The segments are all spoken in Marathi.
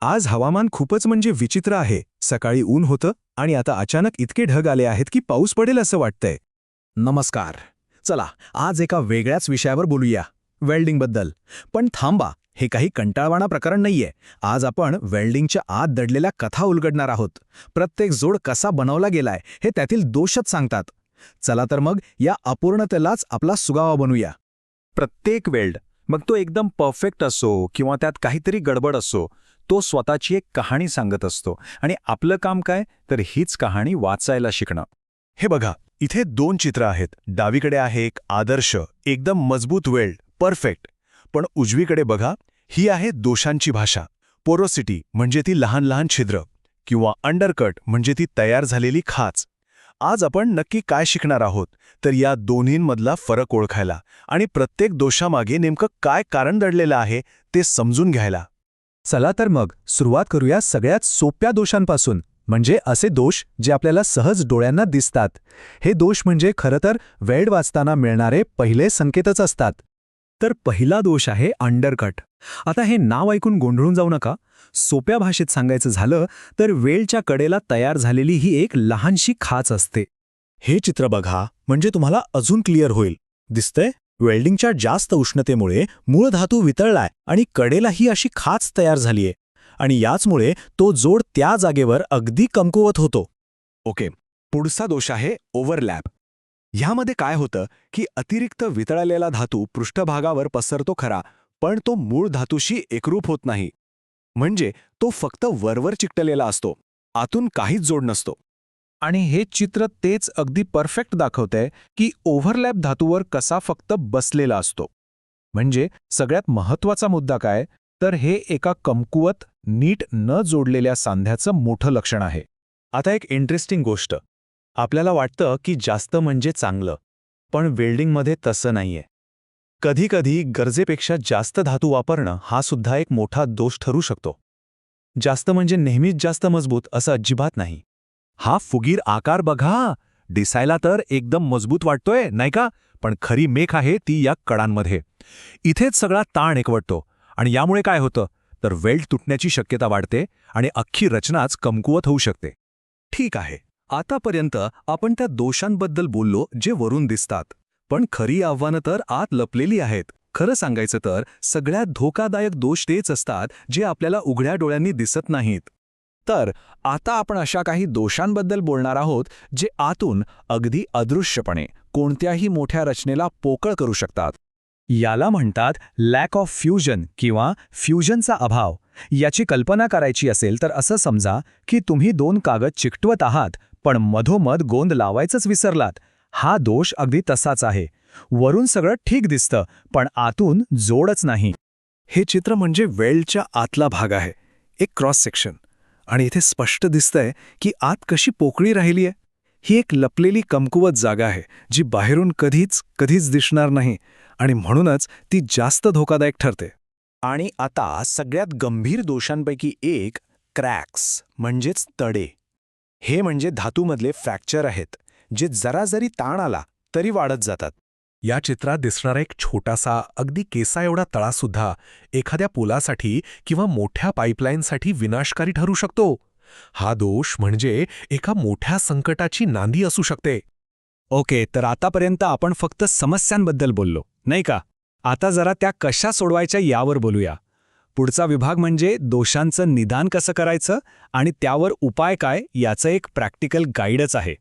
आज हवामान खूपच म्हणजे विचित्र आहे. सकाळी ऊन होतं आणि आता अचानक इतके ढग आले आहेत की पाऊस पडेल असं वाटतंय. नमस्कार. चला, आज एका वेगळ्याच विषयावर बोलूया, वेल्डिंगबद्दल. पण थांबा, हे काही कंटाळवाणा प्रकरण नाहीये. आज आपण वेल्डिंगच्या आत दडलेल्या कथा उलगडणार आहोत. प्रत्येक जोड कसा बनवला गेलाय हे त्यातील दोषच सांगतात. चला तर मग या अपूर्णतेलाच आपला सुगावा बनवूया. प्रत्येक वेल्ड, मग तो एकदम परफेक्ट असो किंवा त्यात काहीतरी गडबड असो, तो स्वतःची एक कहाणी सांगत असतो. आणि आपलं काम काय, तर हीच कहाणी वाचायला शिकणं. हे बघा, इथे 2 चित्र आहेत. डावीकडे आहे एक आदर्श, एकदम मजबूत वेल्ड, परफेक्ट. पण उजवीकडे बघा, ही आहे दोषांची भाषा. पोरोसिटी म्हणजे ती लहान लहान छिद्र, किंवा अंडरकट म्हणजे ती तयार झालेली खाच. आज आपण नक्की काय शिकणार आहोत, तर या दोन्हींमधला फरक ओळखायला आणि प्रत्येक दोषामागे नेमकं काय कारण दडलेलं आहे ते समजून घ्यायला. चला तर मग सुरुवात करूया सगळ्यात सोप्या दोषांपासून, म्हणजे असे दोष जे आपल्याला सहज डोळ्यांना दिसतात. हे दोष म्हणजे खरं तर वेल्ड वाचताना मिळणारे पहिले संकेतच असतात. तर पहिला दोष आहे अंडरकट. आता हे नाव ऐकून गोंधळून जाऊ नका. सोप्या भाषेत सांगायचं झालं तर वेल्डच्या कडेला तयार झालेली ही एक लहानशी खाच असते. हे चित्र बघा, म्हणजे तुम्हाला अजून क्लिअर होईल. दिसतंय, वेल्डिंगच्या जास्त उष्णतेमुळे मूळ धातू वितळलाय आणि कडेलाही अशी खाच तयार झालीये. आणि याचमुळे तो जोड त्या जागेवर अगदी कमकुवत होतो. ओके, पुढचा दोष आहे ओव्हरलॅप. ह्यामध्ये काय होतं की अतिरिक्त वितळलेला धातू पृष्ठभागावर पसरतो खरा, पण तो मूळ धातूशी एकरूप होत नाही. म्हणजे तो फक्त वरवर चिकटलेला असतो, आतून काहीच जोड नसतो. आणि हे चित्र तेच अगदी परफेक्ट दाखवतंय की ओव्हरलॅप धातूवर कसा फक्त बसलेला असतो. म्हणजे सगळ्यात महत्त्वाचा मुद्दा काय, तर हे एका कमकुवत, नीट न जोडलेल्या सांध्याचं मोठं लक्षण आहे. आता एक इंटरेस्टिंग गोष्ट. आपल्याला वाटतं की जास्त म्हणजे चांगलं, पण वेल्डिंगमध्ये तसं नाहीये. कधीकधी गरजेपेक्षा जास्त धातू वापरणं हा सुद्धा एक मोठा दोष ठरू शकतो. जास्त म्हणजे नेहमीच जास्त मजबूत असं अजिबात नाही. हा फुगीर आकार बघा, दिसायला तर एकदम मजबूत वाटतोय नाही का, पण खरी मेख आहे ती या कडांमध्ये. इथेच सगळा ताण एकवटतो आणि यामुळे काय होतं, तर वेल्ड तुटण्याची शक्यता वाढते आणि अख्खी रचनाच कमकुवत होऊ शकते. ठीक आहे, आतापर्यंत आपण त्या दोषांबद्दल बोललो जे वरून दिसतात. पण खरी आव्हानं तर आत लपलेली आहेत. खरं सांगायचं तर सगळ्यात धोकादायक दोष तेच असतात जे आपल्याला उघड्या डोळ्यांनी दिसत नाहीत. तर आता आपण अशा काही दोषांबद्दल बोलणार आहोत जे आतून अगदी अदृश्यपणे कोणत्याही मोठ्या रचनेला पोकळ करू शकतात. याला म्हणतात लॅक ऑफ फ्युजन किंवा फ्युजनचा अभाव. याची कल्पना करायची असेल तर असं समजा की तुम्ही 2 कागद चिकटवत आहात, पण मधोमध गोंद लावायचंच विसरलात. हा दोष अगदी तसाच आहे. वरून सगळं ठीक दिसतं, पण आतून जोडच नाही. हे चित्र म्हणजे वेल्डच्या आतला भाग आहे, एक क्रॉस सेक्शन. आणि इथे स्पष्ट दिसतंय की आत कशी पोकळी राहिली आहे. ही एक लपलेली कमकुवत जागा आहे जी बाहेरून कधीच दिसणार नाही, आणि म्हणूनच ती जास्त धोकादायक ठरते. आणि आता सगळ्यात गंभीर दोषांपैकी एक, क्रॅक्स म्हणजेच तडे. हे म्हणजे धातूमधले फ्रॅक्चर आहेत, जे जरा जरी ताण आला तरी वाढत जातात. या चित्रात दिसणारा एक छोटासा, अगदी केसा एवढा तळासुद्धा एखाद्या पुलासाठी किंवा मोठ्या पाईपलाईनसाठी विनाशकारी ठरू शकतो. हा दोष म्हणजे एका मोठ्या संकटाची नांदी असू शकते. ओके, तर आतापर्यंत आपण फक्त समस्यांबद्दल बोललो, नाही का? आता जरा त्या कशा सोडवायच्या यावर बोलूया. पुढचा विभाग म्हणजे दोषांचं निदान कसं करायचं आणि त्यावर उपाय काय याचं एक प्रॅक्टिकल गाईडच आहे.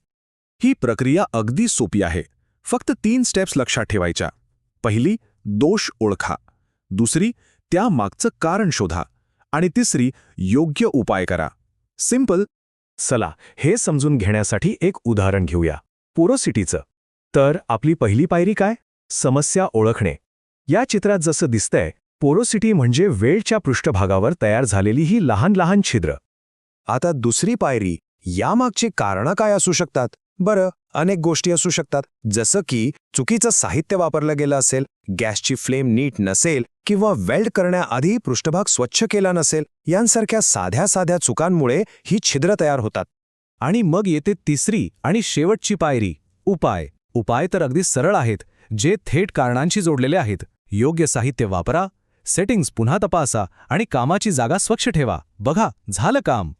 ही प्रक्रिया अगदी सोपी आहे. फक्त 3 स्टेप्स लक्षात ठेवायच्या. पहिली, दोष ओळखा. दुसरी, त्या मागचं कारण शोधा. आणि तिसरी, योग्य उपाय करा. सिंपल. चला, हे समजून घेण्यासाठी एक उदाहरण घेऊया, पोरोसिटीचं. तर आपली पहिली पायरी काय? समस्या ओळखणे. या चित्रात जसं दिसतंय, पोरोसिटी म्हणजे वेल्डच्या पृष्ठभागावर तयार झालेली ही लहान लहान छिद्र. आता दुसरी पायरी, यामागची कारणं काय असू शकतात? बरं, अनेक गोष्टी असू शकतात. जसं की चुकीचं साहित्य वापरलं गेलं असेल, गॅसची फ्लेम नीट नसेल, किंवा वेल्ड करण्याआधी पृष्ठभाग स्वच्छ केला नसेल. यांसारख्या साध्या साध्या चुकांमुळे ही छिद्र तयार होतात. आणि मग येते तिसरी आणि शेवटची पायरी, उपाय. उपाय तर अगदी सरळ आहेत, जे थेट कारणांशी जोडलेले आहेत. योग्य साहित्य वापरा, सेटिंग्ज पुन्हा तपासा आणि कामाची जागा स्वच्छ ठेवा. बघा, झालं काम.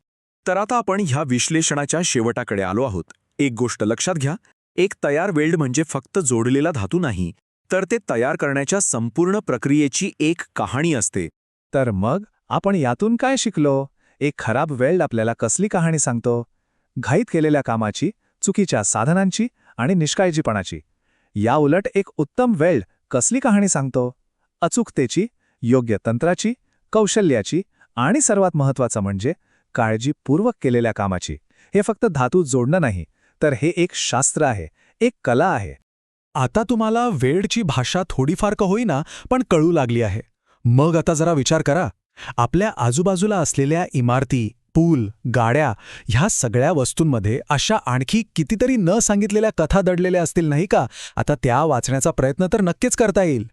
तर आता आपण ह्या विश्लेषणाच्या शेवटाकडे आलो आहोत. एक गोष्ट लक्षात घ्या, एक तयार वेल्ड म्हणजे फक्त जोडलेला धातू नाही, तर ते तयार करण्याच्या संपूर्ण प्रक्रियेची एक कहाणी असते. तर मग आपण यातून काय शिकलो? एक खराब वेल्ड आपल्याला कसली कहाणी सांगतो? घाईत केलेल्या कामाची, चुकीच्या साधनांची आणि निष्काळजीपणाची. या उलट एक उत्तम वेल्ड कसली कहाणी सांगतो? अचूकतेची, योग्य तंत्राची, कौशल्याची आणि सर्वात महत्त्वाचं म्हणजे काळजीपूर्वक केलेल्या कामाची. हे फक्त धातू जोडणं नाही, तर हे एक शास्त्र आहे, एक कला आहे. आता तुम्हाला वेल्डची भाषा थोडीफार का होईना पण कळू लागली आहे. मग आता जरा विचार करा. आपल्या आजूबाजूला असलेल्या इमारती, पूल, गाड्या ह्या सगळ्या वस्तूंमध्ये अशा आणखी कितीतरी न सांगितलेल्या कथा दडलेल्या असतील नाही का? आता त्या वाचण्याचा प्रयत्न तर नक्कीच करता येईल.